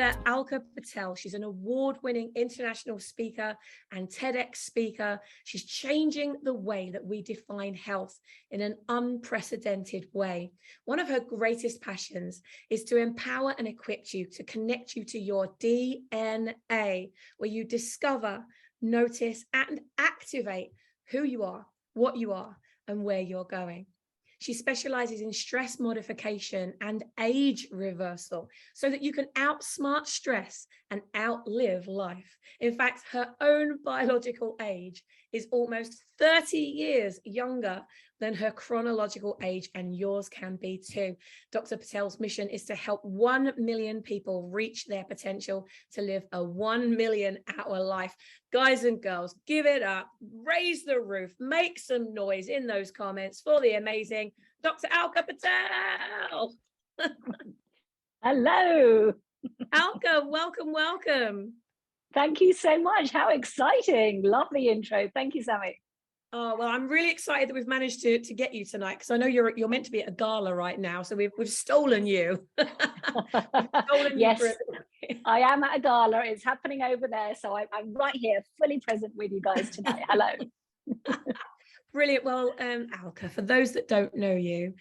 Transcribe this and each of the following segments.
Dr. Alka Patel. She's an award-winning international speaker and TEDx speaker. She's changing the way that we define health in an unprecedented way. One of her greatest passions is to empower and equip you, to connect you to your DNA, where you discover, notice, and activate who you are, what you are, and where you're going. She specializes in stress modification and age reversal so that you can outsmart stress and outlive life. In fact, her own biological age is almost 30 years younger than her chronological age, and yours can be too. Dr. Patel's mission is to help 1 million people reach their potential to live a 1 million hour life. Guys and girls, give it up, raise the roof, make some noise in those comments for the amazing Dr. Alka Patel. Hello. Alka, welcome. Thank you so much. How exciting. Lovely intro. Thank you, Sammy. Oh, well, I'm really excited that we've managed to get you tonight, because I know you're meant to be at a gala right now, so we've stolen you. Yes, I am at a gala. It's happening over there, so I'm right here, fully present with you guys tonight. Hello. Brilliant. Well, Alka, for those that don't know you,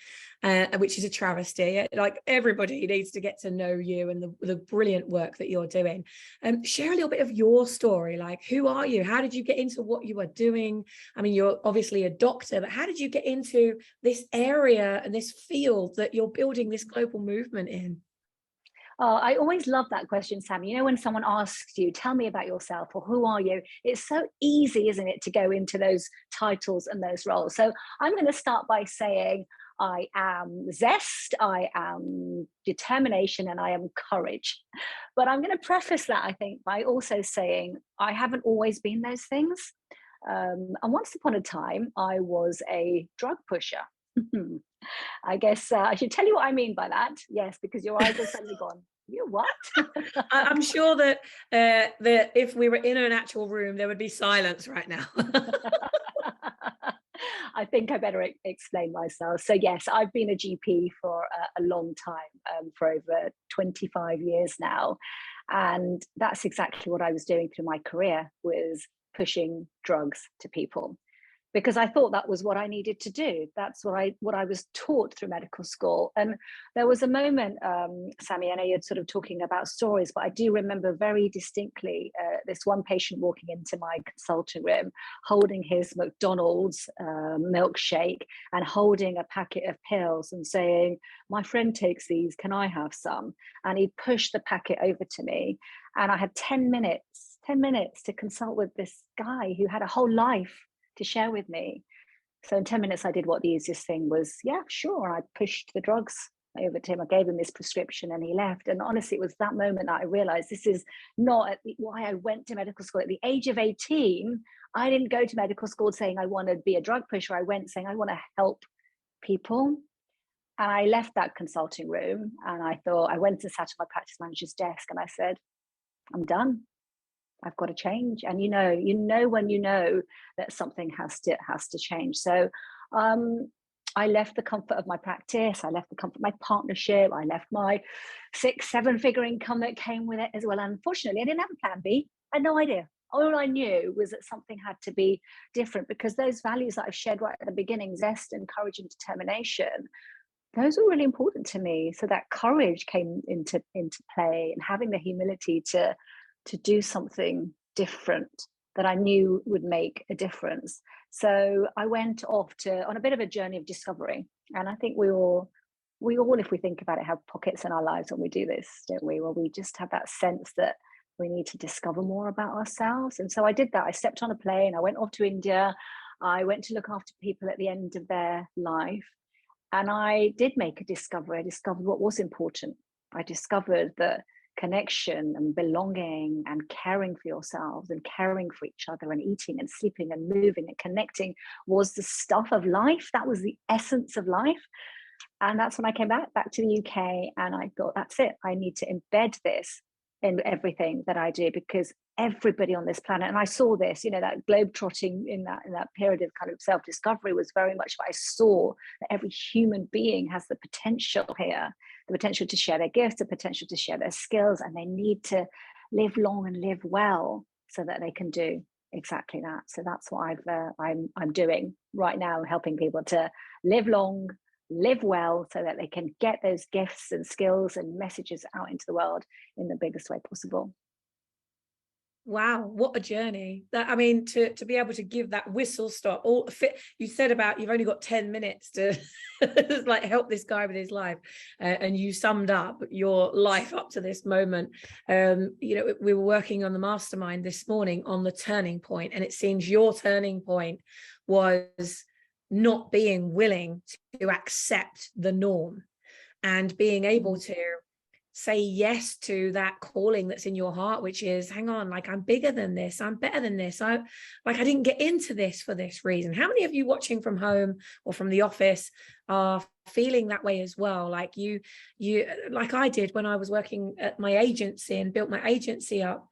which is a travesty, like everybody needs to get to know you and the brilliant work that you're doing. Share a little bit of your story. Like, who are you? How did you get into what you are doing? I mean, you're obviously a doctor, but how did you get into this area and this field that you're building this global movement in? Oh, I always love that question, Sammy. You know, when someone asks you, tell me about yourself, or who are you? It's so easy, isn't it, to go into those titles and those roles. So I'm going to start by saying I am zest, I am determination, and I am courage. But I'm going to preface that, I think, by also saying I haven't always been those things. And once upon a time, I was a drug pusher. I guess I should tell you what I mean by that. Yes, because your eyes are suddenly gone. You what? I'm sure that if we were in an actual room, there would be silence right now. I think I better explain myself. So yes, I've been a GP for a long time, for over 25 years now. And that's exactly what I was doing through my career, was pushing drugs to people, because I thought that was what I needed to do. That's what I was taught through medical school. And there was a moment, Sammy, I know you're sort of talking about stories, but I do remember very distinctly this one patient walking into my consulting room, holding his McDonald's milkshake and holding a packet of pills and saying, my friend takes these, can I have some? And he pushed the packet over to me. And I had 10 minutes to consult with this guy who had a whole life to share with me. So in 10 minutes, I did what the easiest thing was. Yeah, sure. I pushed the drugs over to him. I gave him this prescription and he left. And honestly, it was that moment that I realized this is not why I went to medical school. At the age of 18, I didn't go to medical school saying I want to be a drug pusher. I went saying I want to help people. And I left that consulting room and I thought, I went and sat at my practice manager's desk and I said, I'm done. I've got to change. And you know when you know that something has to change. So I left the comfort of my practice. I left the comfort of my partnership. I left my 6-7 figure income that came with it as well. And unfortunately, I didn't have a plan B. I had no idea. All I knew was that something had to be different, because those values that I've shared right at the beginning, zest and courage and determination, those were really important to me. So that courage came into play, and having the humility to do something different that I knew would make a difference. So I went off on a bit of a journey of discovery. And I think we all, if we think about it, have pockets in our lives when we do this, don't we? Where we just have that sense that we need to discover more about ourselves. And so I did that. I stepped on a plane. I went off to India. I went to look after people at the end of their life. And I did make a discovery. I discovered what was important. I discovered that connection and belonging and caring for yourselves and caring for each other and eating and sleeping and moving and connecting was the stuff of life. That was the essence of life. And that's when I came back to the UK, and I thought, that's it. I need to embed this in everything that I do, because everybody on this planet, and I saw this, that globe trotting in that period of kind of self-discovery was very much what I saw, that every human being has the potential here, the potential to share their gifts, the potential to share their skills, and they need to live long and live well so that they can do exactly that. So that's what I'm doing right now, helping people to live long, live well, so that they can get those gifts and skills and messages out into the world in the biggest way possible. Wow, what a journey. That, I mean, to be able to give that whistle stop, all fit. You said about you've only got 10 minutes to like help this guy with his life, and you summed up your life up to this moment. We were working on the mastermind this morning on the turning point, and it seems your turning point was not being willing to accept the norm and being able to say yes to that calling that's in your heart, which is, hang on, like, I'm bigger than this, I'm better than this, I didn't get into this for this reason. How many of you watching from home or from the office are feeling that way as well? Like you like I did when I was working at my agency and built my agency up,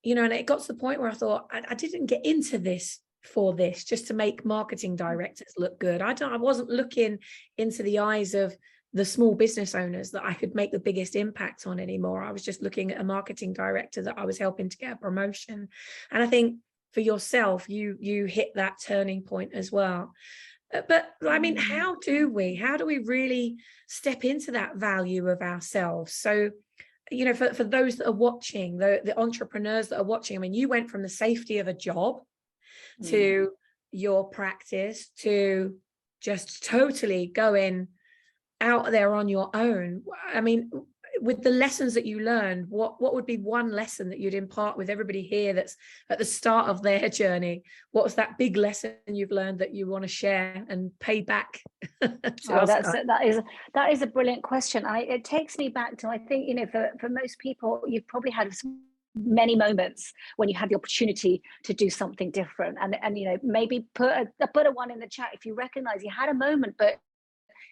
and it got to the point where I thought, I didn't get into this for this just to make marketing directors look good. I wasn't looking into the eyes of the small business owners that I could make the biggest impact on anymore. I was just looking at a marketing director that I was helping to get a promotion. And I think for yourself, you hit that turning point as well. But I mean, how do we really step into that value of ourselves? So, for those that are watching, the entrepreneurs that are watching, I mean, you went from the safety of a job to your practice to just totally going out there on your own. I mean, with the lessons that you learned, what would be one lesson that you'd impart with everybody here that's at the start of their journey? What was that big lesson you've learned that you want to share and pay back to us? That is a brilliant question. It takes me back to, I think, for most people, you've probably had many moments when you had the opportunity to do something different, and maybe put a one in the chat if you recognize you had a moment, but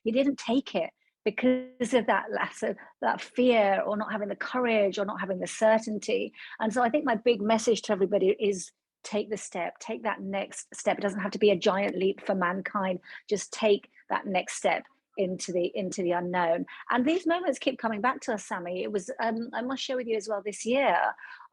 you didn't take it because of that fear, or not having the courage, or not having the certainty. And so I think my big message to everybody is, take the step, take that next step. It doesn't have to be a giant leap for mankind. Just take that next step into the unknown. And these moments keep coming back to us, Sammy. It was I must share with you as well, this year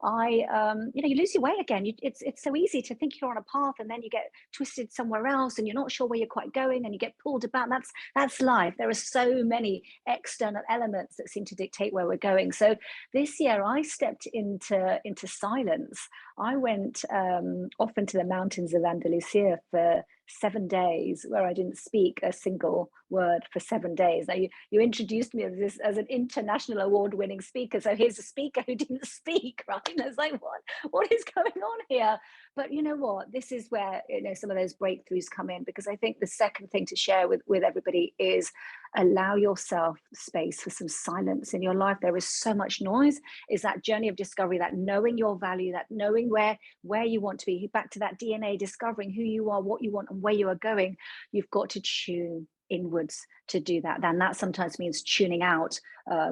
you lose your way again. It's so easy to think you're on a path, and then you get twisted somewhere else, and you're not sure where you're quite going, and you get pulled about. That's life. There are so many external elements that seem to dictate where we're going. So this year I stepped into silence. I went off into the mountains of Andalusia for 7 days, where I didn't speak a single word for 7 days. Now you introduced me as an international award-winning speaker. So here's a speaker who didn't speak, right? And it's like, what is going on here? But you know what? This is where some of those breakthroughs come in, because I think the second thing to share with everybody is, allow yourself space for some silence in your life. There is so much noise. Is that journey of discovery, that knowing your value, that knowing where you want to be, back to that DNA, discovering who you are, what you want, and where you are going. You've got to tune inwards to do that. Then that sometimes means tuning out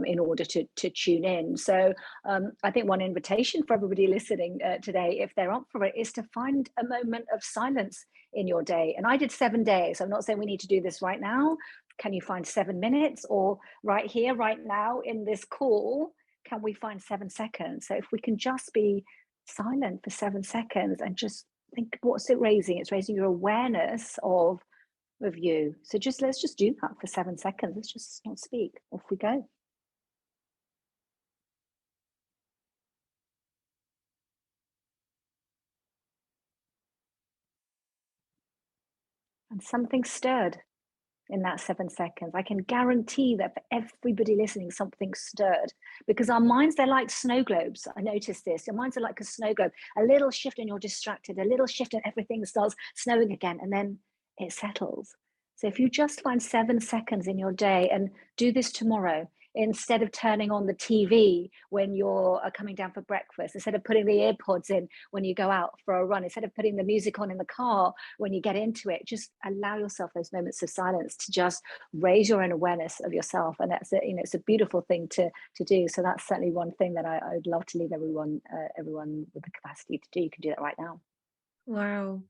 in order to tune in. So I think one invitation for everybody listening today, if they're up for it, is to find a moment of silence in your day. And I did 7 days. I'm not saying we need to do this right now. Can you find 7 minutes? Or right here, right now in this call, can we find 7 seconds? So if we can just be silent for 7 seconds and just think, what's it raising? It's raising your awareness of you. So let's just do that for 7 seconds. Let's just not speak. Off we go. And something stirred in that 7 seconds. I can guarantee that for everybody listening, something stirred, because our minds, they're like snow globes. I noticed this. Your minds are like a snow globe. A little shift and you're distracted. A little shift and everything starts snowing again, and then it settles. So if you just find 7 seconds in your day, and do this tomorrow, instead of turning on the TV when you're coming down for breakfast, instead of putting the earpods in when you go out for a run, instead of putting the music on in the car when you get into it, just allow yourself those moments of silence to just raise your own awareness of yourself. And that's a, it's a beautiful thing to do. So that's certainly one thing that I would love to leave everyone with the capacity to do. You can do that right now. Wow.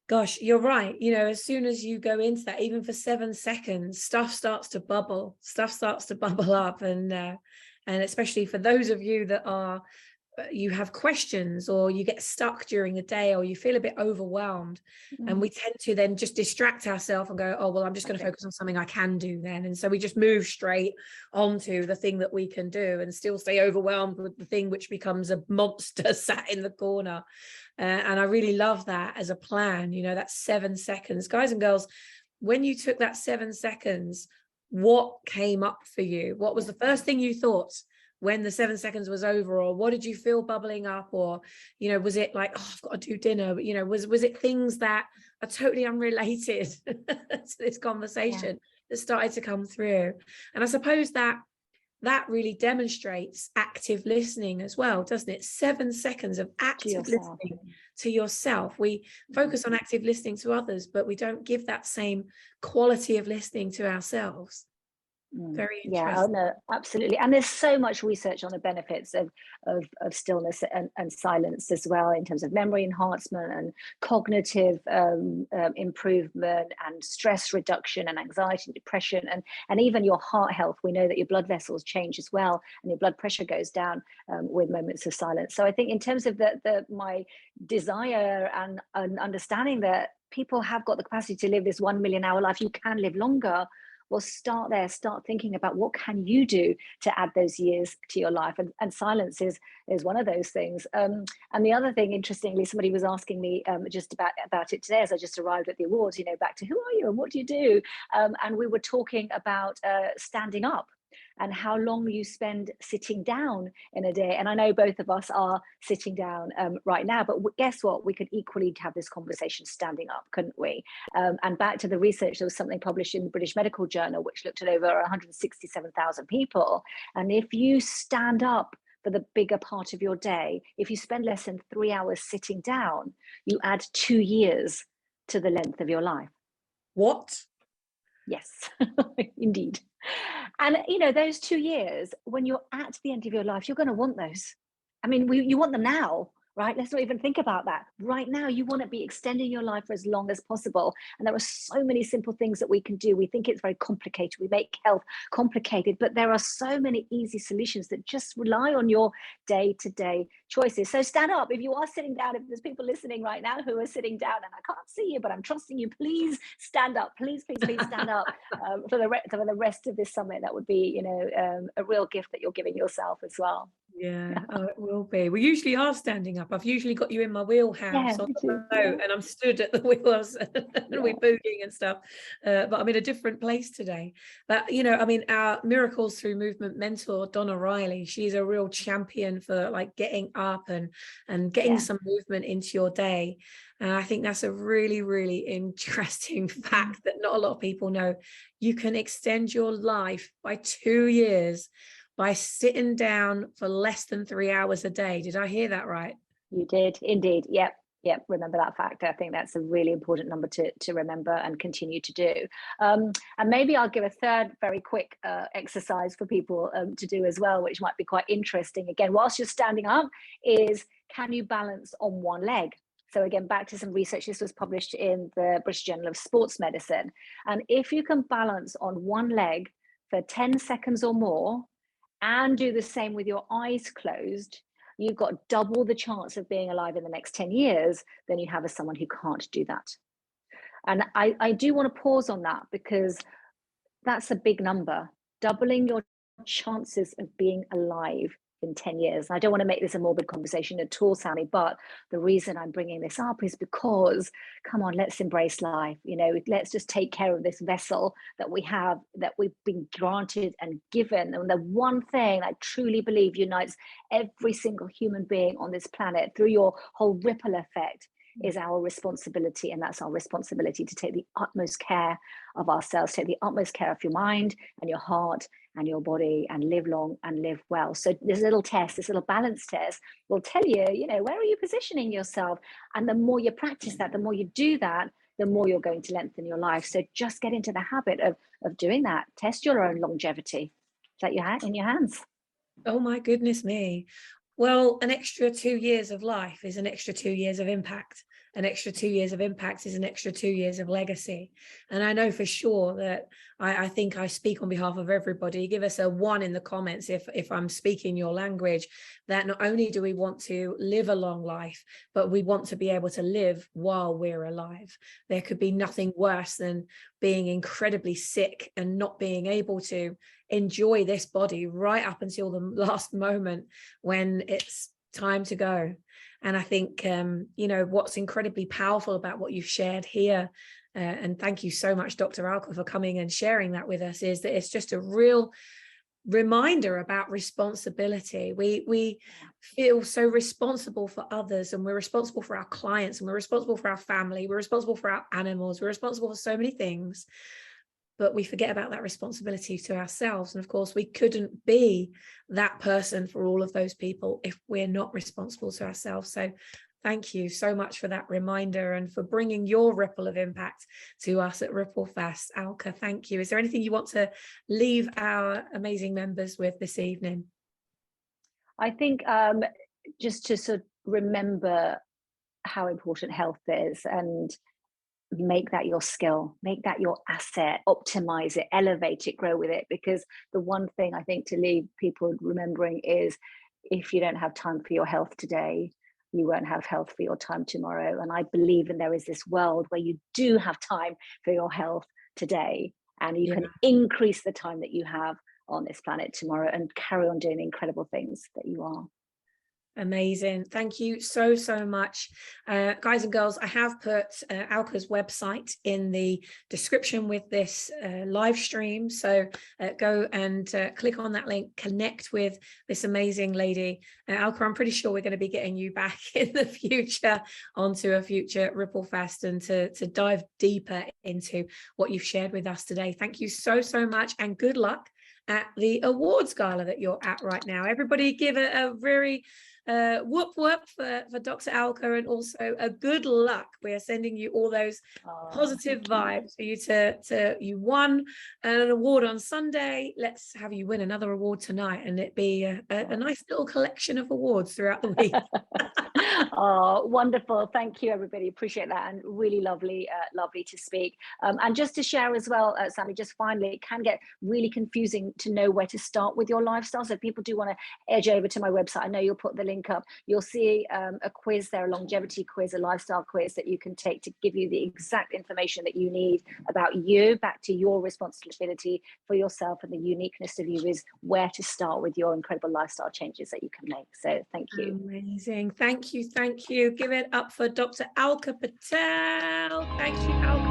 Gosh, you're right. As soon as you go into that, even for 7 seconds, stuff starts to bubble, up. And especially for those of you that you have questions, or you get stuck during the day, or you feel a bit overwhelmed, and we tend to then just distract ourselves and go, oh, well, I'm just going to focus on something I can do then. And so we just move straight onto the thing that we can do and still stay overwhelmed with the thing which becomes a monster sat in the corner. And I really love that as a plan, that's 7 seconds. Guys and girls, when you took that 7 seconds, what came up for you? What was the first thing you thought when the 7 seconds was over? Or what did you feel bubbling up? Or, was it like, oh, I've got to do dinner? But, was it things that are totally unrelated to this conversation that started to come through? And I suppose that really demonstrates active listening as well, doesn't it? 7 seconds of active listening to yourself. We focus on active listening to others, but we don't give that same quality of listening to ourselves. Very interesting. Yeah, no, absolutely. And there's so much research on the benefits of stillness and silence as well, in terms of memory enhancement and cognitive improvement and stress reduction and anxiety and depression and even your heart health. We know that your blood vessels change as well, and your blood pressure goes down with moments of silence. So I think in terms of my desire and understanding that people have got the capacity to live this 1 million hour life, you can live longer. Well, start there. Start thinking about what can you do to add those years to your life, and silence is one of those things. And the other thing, interestingly, somebody was asking me just about it today as I just arrived at the awards. Back to who are you and what do you do? And we were talking about standing up and how long you spend sitting down in a day. And I know both of us are sitting down right now, but guess what? We could equally have this conversation standing up, couldn't we? And back to the research, there was something published in the British Medical Journal, which looked at over 167,000 people. And if you stand up for the bigger part of your day, if you spend less than 3 hours sitting down, you add 2 years to the length of your life. What? Yes, indeed. And, those 2 years, when you're at the end of your life, you're going to want those. I mean, you want them now, right? Let's not even think about that. Right now, you want to be extending your life for as long as possible. And there are so many simple things that we can do. We think it's very complicated. We make health complicated, but there are so many easy solutions that just rely on your day-to-day choices. So stand up. If you are sitting down, if there's people listening right now who are sitting down and I can't see you, but I'm trusting you, please stand up. Please stand up for the rest of this summit. That would be, a real gift that you're giving yourself as well. Yeah, oh, it will be. We usually are standing up. I've usually got you in my wheelhouse on the boat, and I'm stood at the wheels and we're boogieing and stuff. But I'm in a different place today. But our Miracles Through Movement mentor, Donna Riley, she's a real champion for like getting up and getting some movement into your day. And I think that's a really, really interesting fact that not a lot of people know. You can extend your life by 2 years by sitting down for less than 3 hours a day. Did I hear that right? You did indeed. Yep. Remember that fact. I think that's a really important number to remember and continue to do. And maybe I'll give a third very quick exercise for people to do as well, which might be quite interesting. Again, whilst you're standing up, is can you balance on one leg? So again, back to some research. This was published in the British Journal of Sports Medicine. And if you can balance on one leg for 10 seconds or more, and do the same with your eyes closed, you've got double the chance of being alive in the next 10 years than you have as someone who can't do that. And I do want to pause on that, because that's a big number. Doubling your chances of being alive in 10 years. I don't want to make this a morbid conversation at all, Sammy, but the reason I'm bringing this up is because, come on, let's embrace life. Let's just take care of this vessel that we have, that we've been granted and given. And the one thing I truly believe unites every single human being on this planet through your whole ripple effect is our responsibility, and that's our responsibility to take the utmost care of ourselves, take the utmost care of your mind and your heart and your body, and live long and live well. So this little test, this little balance test will tell you, where are you positioning yourself? And the more you practice that, the more you do that, the more you're going to lengthen your life. So just get into the habit of doing that. Test your own longevity. Is that in your hands? Oh my goodness me. Well, an extra 2 years of life is an extra 2 years of impact. An extra 2 years of impact is an extra 2 years of legacy. And I know for sure that I think I speak on behalf of everybody. Give us a 1 in the comments if I'm speaking your language, that not only do we want to live a long life, but we want to be able to live while we're alive. There could be nothing worse than being incredibly sick and not being able to enjoy this body right up until the last moment when it's time to go. And I think, what's incredibly powerful about what you've shared here, and thank you so much, Dr. Alka, for coming and sharing that with us, is that it's just a real reminder about responsibility. We feel so responsible for others, and we're responsible for our clients, and we're responsible for our family, we're responsible for our animals, we're responsible for so many things. But we forget about that responsibility to ourselves. And of course, we couldn't be that person for all of those people if we're not responsible to ourselves. So thank you so much for that reminder and for bringing your ripple of impact to us at Ripple Fast. Alka, thank you. Is there anything you want to leave our amazing members with this evening? I think just to sort of remember how important health is, and make that your skill, make that your asset, optimize it, elevate it, grow with it. Because the one thing I think to leave people remembering is, if you don't have time for your health today, you won't have health for your time tomorrow. And I believe there is this world where you do have time for your health today, and you can increase the time that you have on this planet tomorrow and carry on doing the incredible things that you are. Amazing. Thank you so much. Guys and girls, I have put Alka's website in the description with this live stream. So go and click on that link, connect with this amazing lady. Alka, I'm pretty sure we're going to be getting you back in the future onto a future Ripple Fast, and to dive deeper into what you've shared with us today. Thank you so much, and good luck at the awards gala that you're at right now. Everybody give it a very whoop for Dr. Alka, and also a good luck. We are sending you all those positive vibes for you you won an award on Sunday. Let's have you win another award tonight, and it be a nice little collection of awards throughout the week. Oh, wonderful. Thank you, everybody. Appreciate that. And really lovely to speak. And just to share as well, Sammy, just finally, it can get really confusing to know where to start with your lifestyle. So if people do want to edge over to my website, I know you'll put the link up. You'll see a quiz there, a longevity quiz, a lifestyle quiz that you can take to give you the exact information that you need about you, back to your responsibility for yourself, and the uniqueness of you is where to start with your incredible lifestyle changes that you can make. So thank you. Amazing. Thank you. Give it up for Dr. Alka Patel. Thank you, Alka.